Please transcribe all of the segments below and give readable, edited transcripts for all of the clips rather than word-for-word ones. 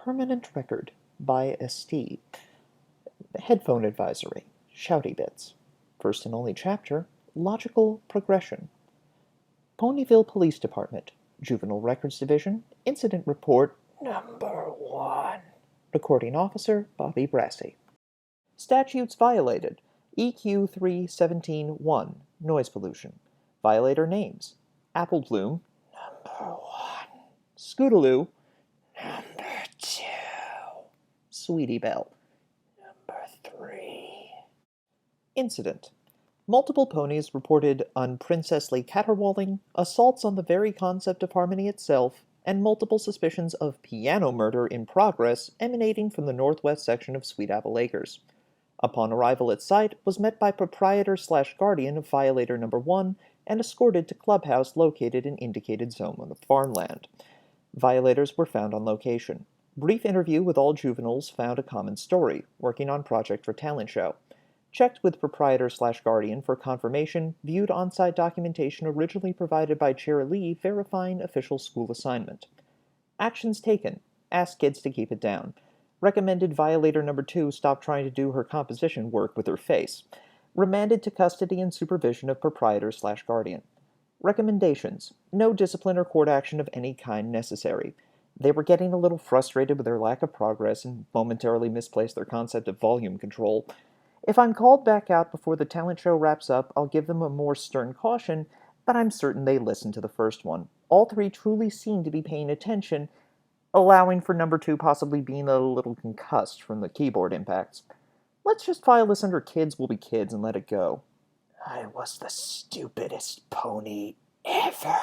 Permanent Record by Estee. Headphone Advisory. Shouty Bits. First and only chapter, Logical Progression. Ponyville Police Department, Juvenile Records Division, Incident Report Number 1. Recording Officer Bobby Brassey. Statutes violated. EQ 317-1, Noise Pollution. Violator names. Apple Bloom, Number 1. Scootaloo, Number 2. Sweetie Belle, Number 3. Incident. Multiple ponies reported unprincessly caterwauling, assaults on the very concept of harmony itself, and multiple suspicions of piano murder in progress emanating from the northwest section of Sweet Apple Acres. Upon arrival at site, was met by proprietor/guardian of Violator Number 1 and escorted to clubhouse located in indicated zone of farmland. Violators were found on location. Brief interview with all juveniles found a common story, working on project for talent show. Checked with proprietor/guardian for confirmation, viewed on-site documentation originally provided by Chair Lee verifying official school assignment. Actions taken. Asked kids to keep it down. Recommended Violator Number 2 stop trying to do her composition work with her face. Remanded to custody and supervision of proprietor/guardian. Recommendations. No discipline or court action of any kind necessary. They were getting a little frustrated with their lack of progress and momentarily misplaced their concept of volume control. If I'm called back out before the talent show wraps up, I'll give them a more stern caution, but I'm certain they listened to the first one. All three truly seem to be paying attention, allowing for Number 2 possibly being a little concussed from the keyboard impacts. Let's just file this under kids will be kids and let it go. I was the stupidest pony ever.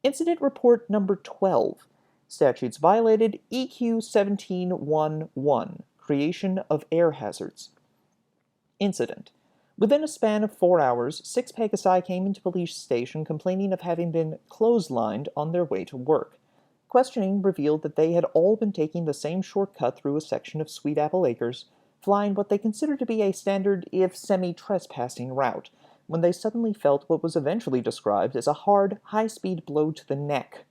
Incident Report Number 12. Statutes violated. EQ 17-1-1. Creation of air hazards. Incident. Within a span of 4 hours, 6 Pegasi came into police station complaining of having been clotheslined on their way to work. Questioning revealed that they had all been taking the same shortcut through a section of Sweet Apple Acres, flying what they considered to be a standard, if semi-trespassing route, when they suddenly felt what was eventually described as a hard, high-speed blow to the neck.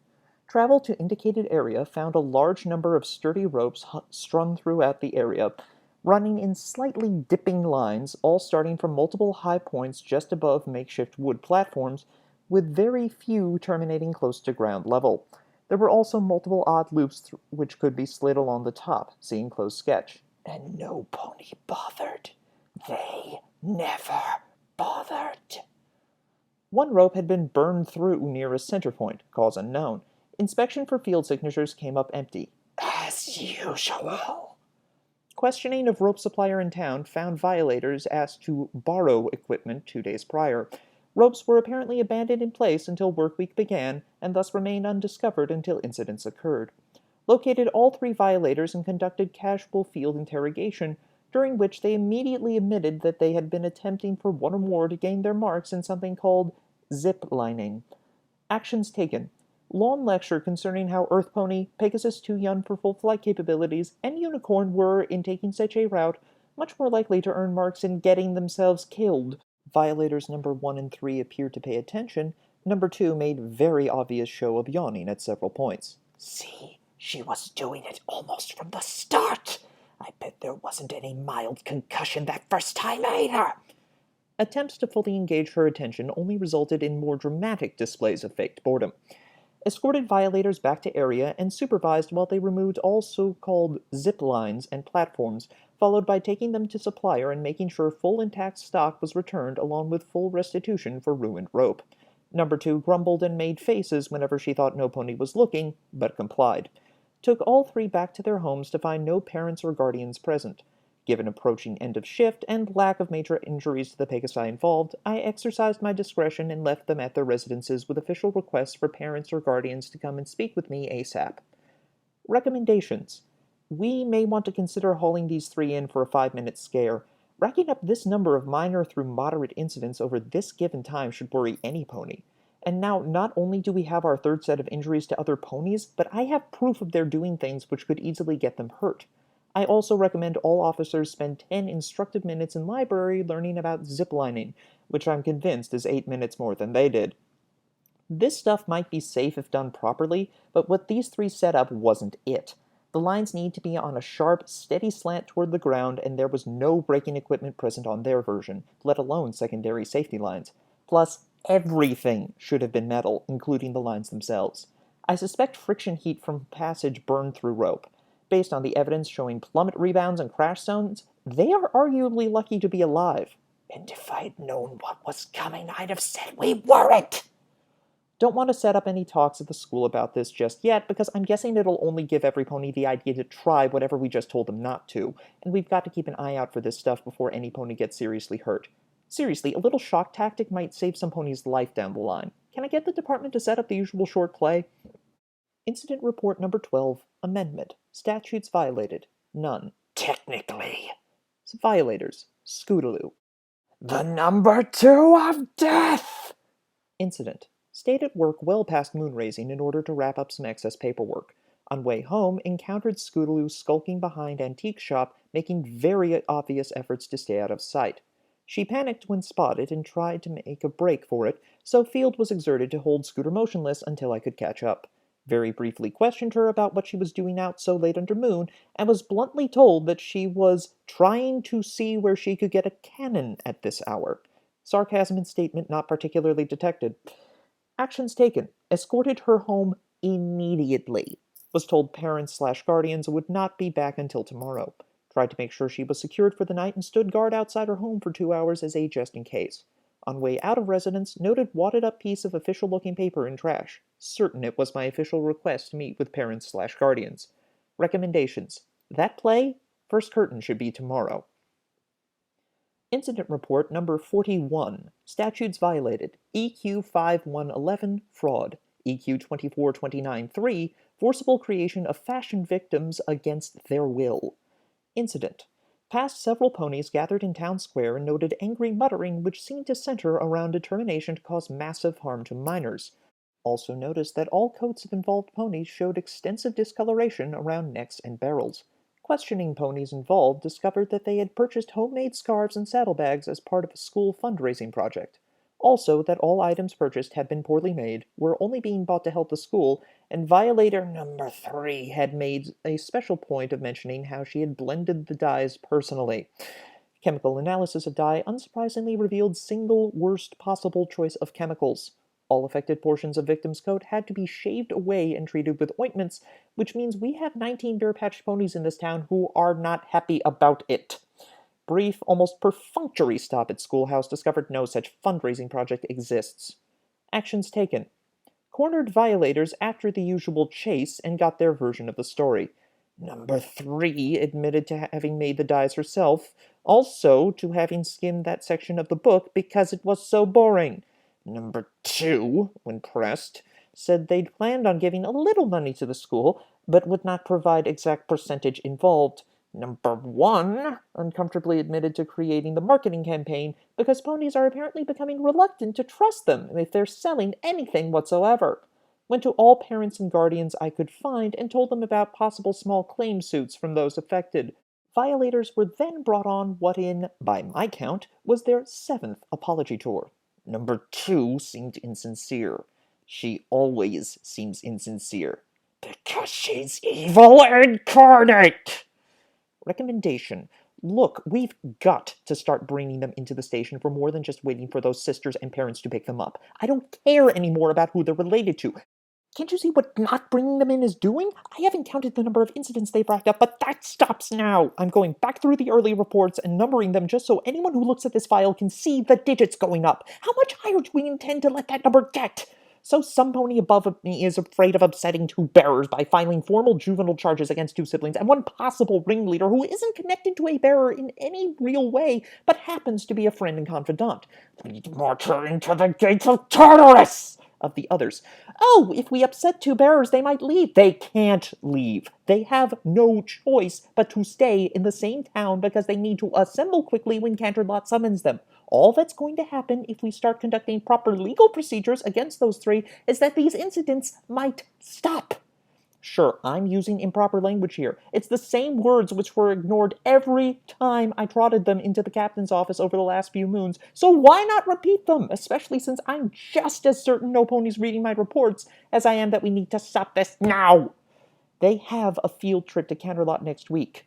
Travel to indicated area found a large number of sturdy ropes strung throughout the area, running in slightly dipping lines, all starting from multiple high points just above makeshift wood platforms, with very few terminating close to ground level. There were also multiple odd loops which could be slid along the top, see enclosed sketch. And no pony bothered. They never bothered. One rope had been burned through near a center point, cause unknown. Inspection for field signatures came up empty. As usual. Questioning of rope supplier in town found violators asked to borrow equipment 2 days prior. Ropes were apparently abandoned in place until work week began, and thus remained undiscovered until incidents occurred. Located all 3 violators and conducted casual field interrogation, during which they immediately admitted that they had been attempting for one or more to gain their marks in something called zip lining. Actions taken. Long lecture concerning how Earth Pony, Pegasus Too Young for Full Flight Capabilities, and Unicorn were, in taking such a route, much more likely to earn marks in getting themselves killed. Violators Number 1 and 3 appeared to pay attention. Number 2 made very obvious show of yawning at several points. See, she was doing it almost from the start. I bet there wasn't any mild concussion that first time either. Attempts to fully engage her attention only resulted in more dramatic displays of faked boredom. Escorted violators back to area and supervised while they removed all so-called zip lines and platforms, followed by taking them to supplier and making sure full intact stock was returned along with full restitution for ruined rope. Number 2 grumbled and made faces whenever she thought no pony was looking, but complied. Took all 3 back to their homes to find no parents or guardians present. Given approaching end of shift and lack of major injuries to the Pegasi involved, I exercised my discretion and left them at their residences with official requests for parents or guardians to come and speak with me ASAP. Recommendations. We may want to consider hauling these 3 in for a 5-minute scare. Racking up this number of minor through moderate incidents over this given time should worry any pony. And now, not only do we have our 3rd set of injuries to other ponies, but I have proof of their doing things which could easily get them hurt. I also recommend all officers spend 10 instructive minutes in library learning about ziplining, which I'm convinced is 8 minutes more than they did. This stuff might be safe if done properly, but what these 3 set up wasn't it. The lines need to be on a sharp, steady slant toward the ground, and there was no braking equipment present on their version, let alone secondary safety lines. Plus, everything should have been metal, including the lines themselves. I suspect friction heat from passage burned through rope. Based on the evidence showing plummet rebounds and crash zones, they are arguably lucky to be alive. And if I'd known what was coming, I'd have said we weren't! Don't want to set up any talks at the school about this just yet, because I'm guessing it'll only give every pony the idea to try whatever we just told them not to, and we've got to keep an eye out for this stuff before any pony gets seriously hurt. Seriously, a little shock tactic might save some pony's life down the line. Can I get the department to set up the usual short play? Incident Report Number 12, Amendment. Statutes violated. None. Technically. Violators. Scootaloo. The number 2 of death! Incident. Stayed at work well past moon raising in order to wrap up some excess paperwork. On way home, encountered Scootaloo skulking behind antique shop, making very obvious efforts to stay out of sight. She panicked when spotted and tried to make a break for it, so field was exerted to hold Scooter motionless until I could catch up. Very briefly questioned her about what she was doing out so late under moon, and was bluntly told that she was trying to see where she could get a cannon at this hour. Sarcasm in statement not particularly detected. Actions taken. Escorted her home immediately. Was told parents/guardians would not be back until tomorrow. Tried to make sure she was secured for the night and stood guard outside her home for 2 hours as a just in case. On way out of residence, noted wadded up piece of official-looking paper in trash. Certain it was my official request to meet with parents/guardians. Recommendations. That play, first curtain should be tomorrow. Incident Report Number 41. Statutes violated. EQ 5111, fraud. EQ 24293, forcible creation of fashion victims against their will. Incident. Past several ponies gathered in town square and noted angry muttering which seemed to center around determination to cause massive harm to minors. Also noticed that all coats of involved ponies showed extensive discoloration around necks and barrels. Questioning ponies involved discovered that they had purchased homemade scarves and saddlebags as part of a school fundraising project. Also, that all items purchased had been poorly made, were only being bought to help the school, and violator number 3 had made a special point of mentioning how she had blended the dyes personally. Chemical analysis of dye unsurprisingly revealed single worst possible choice of chemicals. All affected portions of victim's coat had to be shaved away and treated with ointments, which means we have 19 bare-patched ponies in this town who are not happy about it. Brief, almost perfunctory stop at schoolhouse discovered no such fundraising project exists. Actions taken. Cornered violators after the usual chase and got their version of the story. Number 3 admitted to having made the dyes herself, also to having skimmed that section of the book because it was so boring. Number 2, when pressed, said they'd planned on giving a little money to the school, but would not provide exact percentage involved. Number 1 uncomfortably admitted to creating the marketing campaign because ponies are apparently becoming reluctant to trust them if they're selling anything whatsoever. Went to all parents and guardians I could find and told them about possible small claim suits from those affected. Violators were then brought on what by my count, was their 7th apology tour. Number 2 seemed insincere. She always seems insincere. Because she's evil incarnate! Recommendation. Look, we've got to start bringing them into the station for more than just waiting for those sisters and parents to pick them up. I don't care anymore about who they're related to. Can't you see what not bringing them in is doing? I haven't counted the number of incidents they've racked up, but that stops now. I'm going back through the early reports and numbering them just so anyone who looks at this file can see the digits going up. How much higher do we intend to let that number get? So some pony above me is afraid of upsetting 2 bearers by filing formal juvenile charges against 2 siblings and 1 possible ringleader who isn't connected to a bearer in any real way, but happens to be a friend and confidant. Lead marcher into the gates of Tartarus! Of the others. Oh, if we upset 2 bearers, they might leave. They can't leave. They have no choice but to stay in the same town because they need to assemble quickly when Canterlot summons them. All that's going to happen if we start conducting proper legal procedures against those 3 is that these incidents might stop. Sure, I'm using improper language here. It's the same words which were ignored every time I trotted them into the captain's office over the last few moons, so why not repeat them, especially since I'm just as certain no pony's reading my reports as I am that we need to stop this now. They have a field trip to Canterlot next week.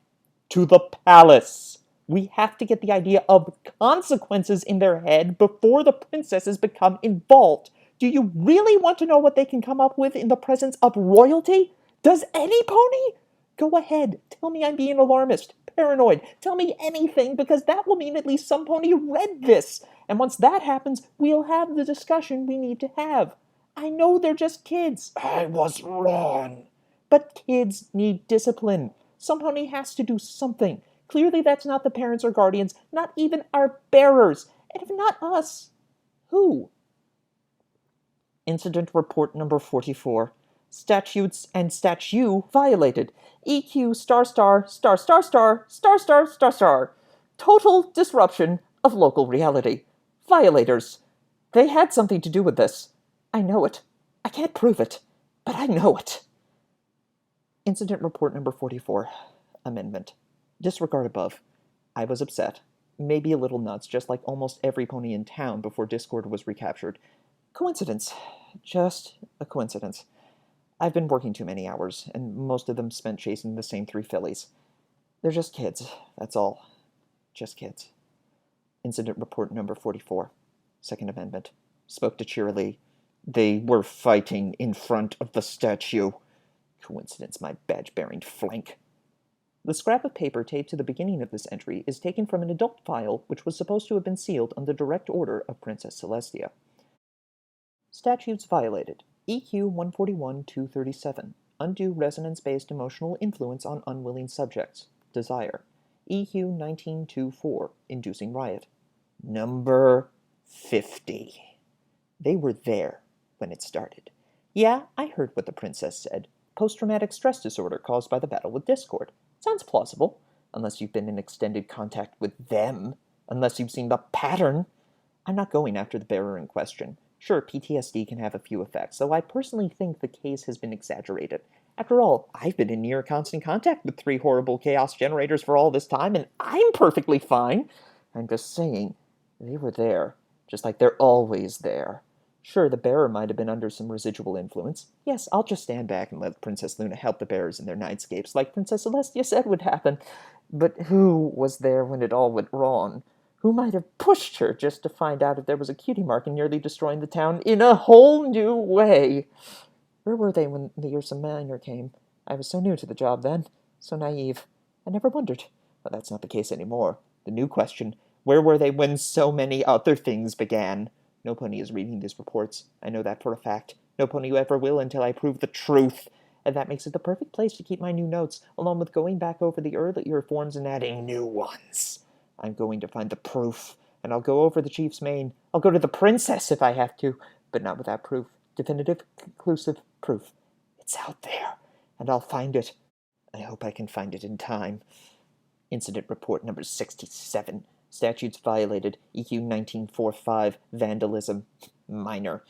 To the palace! We have to get the idea of consequences in their head before the princesses become involved. Do you really want to know what they can come up with in the presence of royalty? Does any pony? Go ahead. Tell me I'm being alarmist, paranoid. Tell me anything, because that will mean at least some pony read this. And once that happens, we'll have the discussion we need to have. I know they're just kids. I was wrong. But kids need discipline. Somebody has to do something. Clearly that's not the parents or guardians, not even our bearers. And if not us, who? Incident report number 44. Statutes and statute violated. EQ star star star star star star star star star. Total disruption of local reality. Violators. They had something to do with this. I know it. I can't prove it, but I know it. Incident report number 44. Amendment. Disregard above. I was upset. Maybe a little nuts, just like almost every pony in town before Discord was recaptured. Coincidence. Just a coincidence. I've been working too many hours, and most of them spent chasing the same 3 fillies. They're just kids, that's all. Just kids. Incident report number 44. Second Amendment. Spoke to cheerily. They were fighting in front of the statue. Coincidence, my badge-bearing flank. The scrap of paper taped to the beginning of this entry is taken from an adult file which was supposed to have been sealed on the direct order of Princess Celestia. Statutes violated. EQ 141-237. Undue resonance-based emotional influence on unwilling subjects. Desire. EQ 1924. Inducing riot. Number 50. They were there when it started. Yeah, I heard what the princess said. Post-traumatic stress disorder caused by the battle with Discord. Sounds plausible, unless you've been in extended contact with them, unless you've seen the pattern. I'm not going after the bearer in question. Sure, PTSD can have a few effects, though I personally think the case has been exaggerated. After all, I've been in near constant contact with 3 horrible chaos generators for all this time, and I'm perfectly fine. I'm just saying, they were there, just like they're always there. Sure, the bearer might have been under some residual influence. Yes, I'll just stand back and let Princess Luna help the bearers in their nightscapes, like Princess Celestia said would happen. But who was there when it all went wrong? Who might have pushed her just to find out if there was a cutie mark and nearly destroying the town in a whole new way? Where were they when the Ursa Minor came? I was so new to the job then, so naive. I never wondered. But that's not the case anymore. The new question, where were they when so many other things began? No pony is reading these reports. I know that for a fact. No pony ever will until I prove the truth. And that makes it the perfect place to keep my new notes, along with going back over the earlier forms and adding new ones. I'm going to find the proof, and I'll go over the chief's mane. I'll go to the princess if I have to, but not without proof. Definitive, conclusive proof. It's out there, and I'll find it. I hope I can find it in time. Incident report number 67. Statutes violated. EQ 1945. Vandalism. Minor.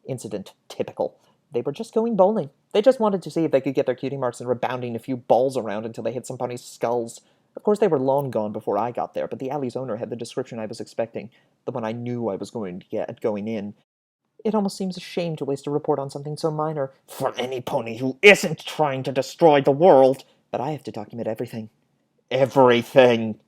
Incident. Typical. They were just going bowling. They just wanted to see if they could get their cutie marks and rebounding a few balls around until they hit some ponies' skulls. Of course, they were long gone before I got there, but the alley's owner had the description I was expecting, the one I knew I was going to get going in. It almost seems a shame to waste a report on something so minor, for any pony who isn't trying to destroy the world, but I have to document everything. Everything!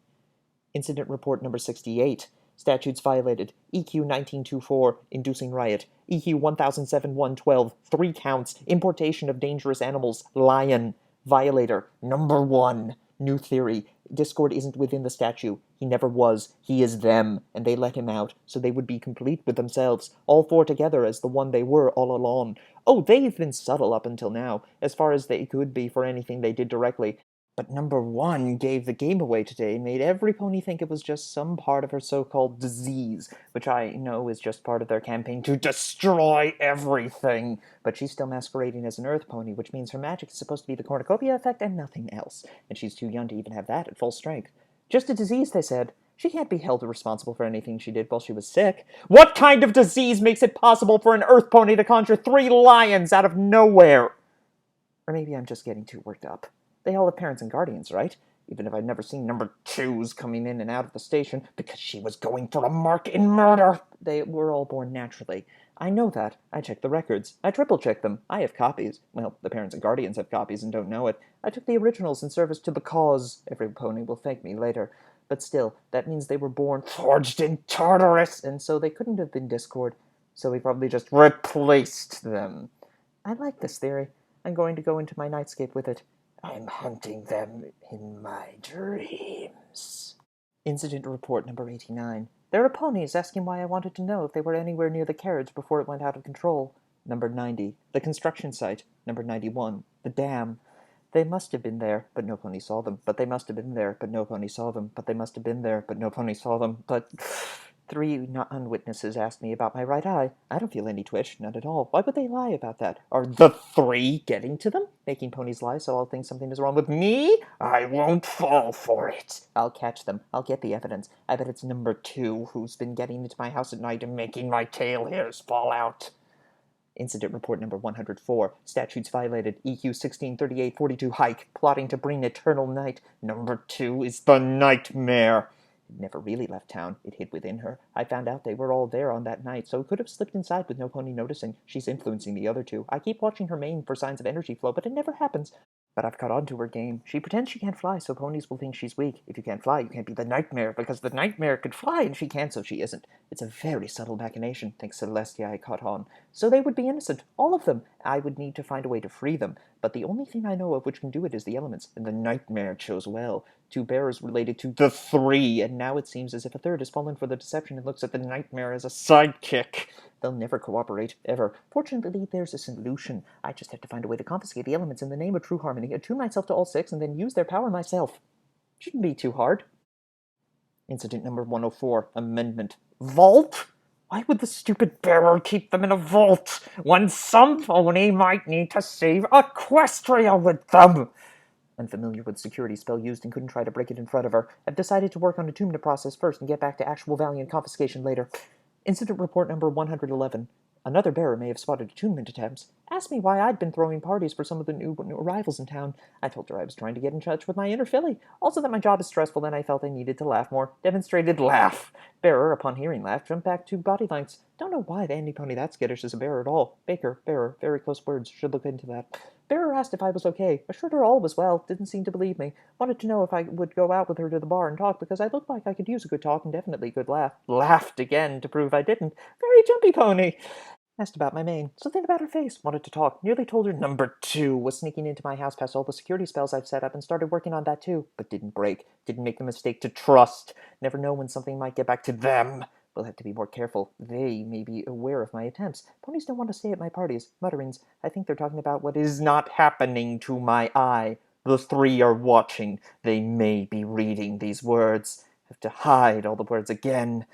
Incident report number 68. Statutes violated. EQ 1924. Inducing riot. EQ 1007-112. 3 counts. Importation of dangerous animals. Lion. Violator. Number 1. New theory. Discord isn't within the statue. He never was. He is them, and they let him out, so they would be complete with themselves, all 4 together as the one they were all along. Oh, they've been subtle up until now, as far as they could be for anything they did directly. But number 1 gave the game away today and made every pony think it was just some part of her so-called disease, which I know is just part of their campaign to destroy everything. But she's still masquerading as an earth pony, which means her magic is supposed to be the cornucopia effect and nothing else, and she's too young to even have that at full strength. Just a disease, they said. She can't be held responsible for anything she did while she was sick. What kind of disease makes it possible for an earth pony to conjure 3 lions out of nowhere? Or maybe I'm just getting too worked up. They all have parents and guardians, right? Even if I'd never seen number 2s coming in and out of the station because she was going for a mark in murder. They were all born naturally. I know that. I checked the records. I triple-checked them. I have copies. Well, the parents and guardians have copies and don't know it. I took the originals in service to the cause. Every pony will thank me later. But still, that means they were born forged in Tartarus, and so they couldn't have been Discord. So we probably just replaced them. I like this theory. I'm going to go into my nightscape with it. I'm hunting them in my dreams. Incident report number 89. There are ponies asking why I wanted to know if they were anywhere near the carriage before it went out of control. Number 90. The construction site. Number 91. The dam. They must have been there, but no pony saw them. But they must have been there, but no pony saw them. But they must have been there, but no pony saw them. But 3 non-witnesses asked me about my right eye. I don't feel any twitch, none at all. Why would they lie about that? Are the 3 getting to them? Making ponies lie so I'll think something is wrong with me? I won't fall for it. I'll catch them. I'll get the evidence. I bet it's number 2 who's been getting into my house at night and making my tail hairs fall out. Incident report number 104. Statutes violated. EQ 163842 hike. Plotting to bring eternal night. Number 2 is the nightmare. It never really left town. It hid within her. I found out they were all there on that night, so it could have slipped inside with no pony noticing. She's influencing the other 2. I keep watching her mane for signs of energy flow, but it never happens. But I've caught on to her game. She pretends she can't fly, so ponies will think she's weak. If you can't fly, you can't be the nightmare, because the nightmare could fly, and she can't, so she isn't. It's a very subtle machination, thinks Celestia I caught on. So they would be innocent, all of them. I would need to find a way to free them. But the only thing I know of which can do it is the elements, and the nightmare chose well. 2 bearers related to the 3, and now it seems as if a third has fallen for the deception and looks at the nightmare as a sidekick. They'll never cooperate, ever. Fortunately, there's a solution. I just have to find a way to confiscate the elements in the name of true harmony, attune myself to all 6, and then use their power myself. Shouldn't be too hard. Incident number 104. Amendment. Vault? Why would the stupid bearer keep them in a vault, when some pony might need to save Equestria with them? Unfamiliar with the security spell used and couldn't try to break it in front of her. I've decided to work on attunement process first and get back to actual valiant confiscation later. Incident report number 111. Another bearer may have spotted attunement attempts. Asked me why I'd been throwing parties for some of the new arrivals in town. I told her I was trying to get in touch with my inner filly. Also that my job is stressful and I felt I needed to laugh more. Demonstrated laugh. Bearer, upon hearing laugh, jumped back 2 body lengths. Don't know why any pony that skittish is a bearer at all. Baker, bearer, very close words. Should look into that. Bearer asked if I was okay. Assured her all was well. Didn't seem to believe me. Wanted to know if I would go out with her to the bar and talk because I looked like I could use a good talk and definitely a good laugh. Laughed again to prove I didn't. Very jumpy pony. Asked about my mane. Something about her face. Wanted to talk. Nearly told her number 2 was sneaking into my house past all the security spells I've set up and started working on that too. But didn't break. Didn't make the mistake to trust. Never know when something might get back to them. We'll have to be more careful. They may be aware of my attempts. Ponies don't want to stay at my parties. Mutterings. I think they're talking about what is not happening to my eye. The 3 are watching. They may be reading these words. Have to hide all the words again.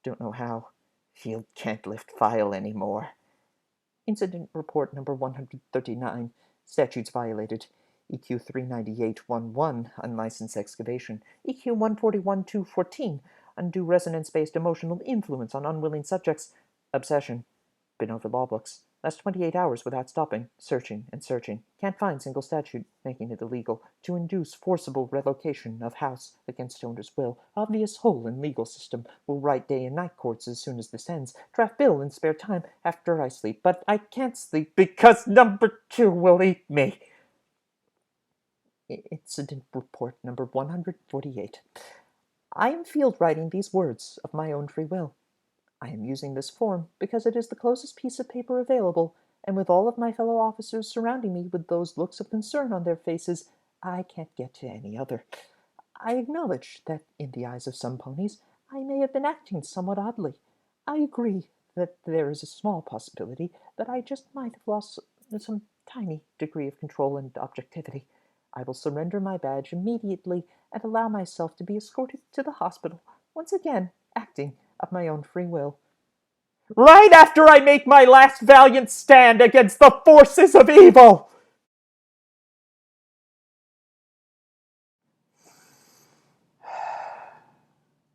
Don't know how. Field can't lift file anymore. Incident report number 139. Statutes violated. EQ 398.11, unlicensed excavation. EQ 141.214, undue resonance-based emotional influence on unwilling subjects. Obsession. Been over law books. Last 28 hours without stopping, searching and searching. Can't find single statute, making it illegal. To induce forcible relocation of house against owner's will. Obvious hole in legal system. Will write day and night courts as soon as this ends. Draft bill in spare time after I sleep. But I can't sleep because number 2 will eat me. Incident report number 148. I am field writing these words of my own free will. I am using this form because it is the closest piece of paper available, and with all of my fellow officers surrounding me with those looks of concern on their faces, I can't get to any other. I acknowledge that, in the eyes of some ponies, I may have been acting somewhat oddly. I agree that there is a small possibility that I just might have lost some tiny degree of control and objectivity. I will surrender my badge immediately and allow myself to be escorted to the hospital, once again acting of my own free will. Right after I make my last valiant stand against the forces of evil!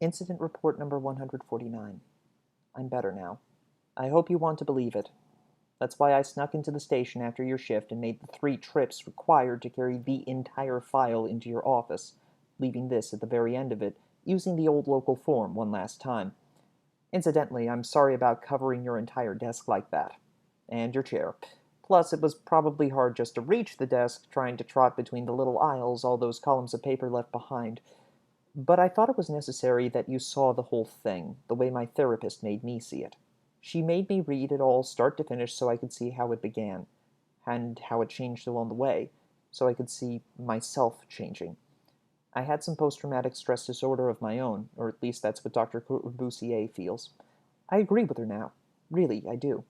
Incident report number 149. I'm better now. I hope you want to believe it. That's why I snuck into the station after your shift and made the 3 trips required to carry the entire file into your office, leaving this at the very end of it, using the old local form one last time. Incidentally, I'm sorry about covering your entire desk like that. And your chair. Plus, it was probably hard just to reach the desk, trying to trot between the little aisles, all those columns of paper left behind. But I thought it was necessary that you saw the whole thing, the way my therapist made me see it. She made me read it all start to finish so I could see how it began, and how it changed along the way, so I could see myself changing. I had some post-traumatic stress disorder of my own, or at least that's what Dr. Corbusier feels. I agree with her now. Really, I do.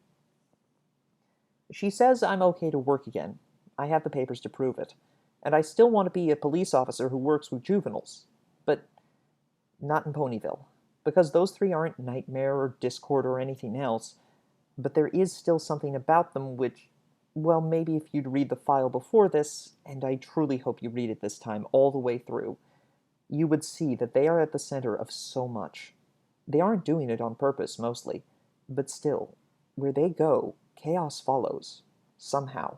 She says I'm okay to work again. I have the papers to prove it. And I still want to be a police officer who works with juveniles. But not in Ponyville. Because those three aren't Nightmare or Discord or anything else. But there is still something about them which, well, maybe if you'd read the file before this, and I truly hope you read it this time all the way through, you would see that they are at the center of so much. They aren't doing it on purpose, mostly. But still, where they go, chaos follows. Somehow.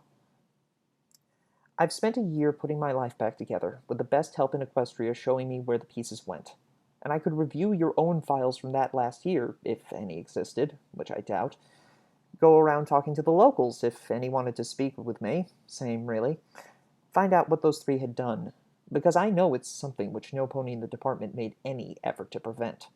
I've spent a year putting my life back together, with the best help in Equestria showing me where the pieces went. And I could review your own files from that last year, if any existed, which I doubt. Go around talking to the locals, if any wanted to speak with me. Same, really. Find out what those three had done, because I know it's something which no pony in the department made any effort to prevent.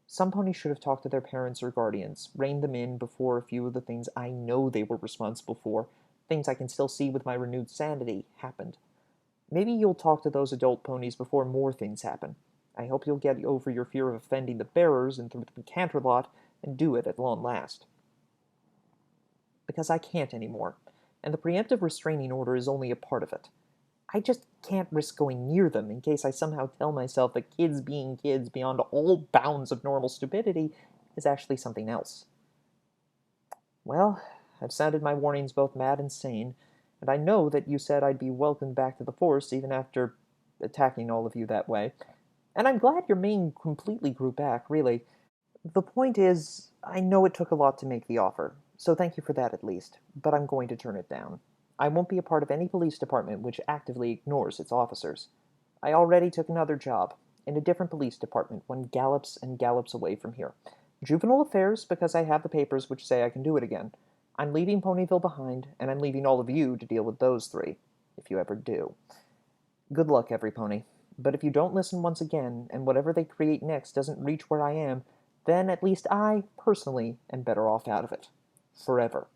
Some ponies should have talked to their parents or guardians, reined them in before a few of the things I know they were responsible for, things I can still see with my renewed sanity, happened. Maybe you'll talk to those adult ponies before more things happen. I hope you'll get over your fear of offending the bearers and through the Canterlot and do it at long last. Because I can't anymore, and the preemptive restraining order is only a part of it. I just can't risk going near them in case I somehow tell myself that kids being kids beyond all bounds of normal stupidity is actually something else. Well, I've sounded my warnings both mad and sane, and I know that you said I'd be welcomed back to the Force even after attacking all of you that way. And I'm glad your main completely grew back, really. The point is, I know it took a lot to make the offer, so thank you for that at least, but I'm going to turn it down. I won't be a part of any police department which actively ignores its officers. I already took another job, in a different police department, one gallops and gallops away from here. Juvenile affairs, because I have the papers which say I can do it again. I'm leaving Ponyville behind, and I'm leaving all of you to deal with those three, if you ever do. Good luck, every pony. But if you don't listen once again, and whatever they create next doesn't reach where I am, then at least I, personally, am better off out of it. Forever.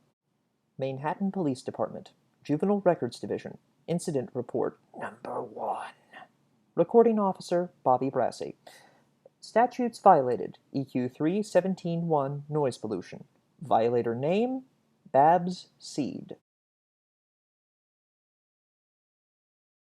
Manhattan Police Department, Juvenile Records Division, Incident Report Number 1. Recording Officer Bobby Brassey. Statutes violated. EQ 3-17-1 noise pollution. Violator name Babs Seed.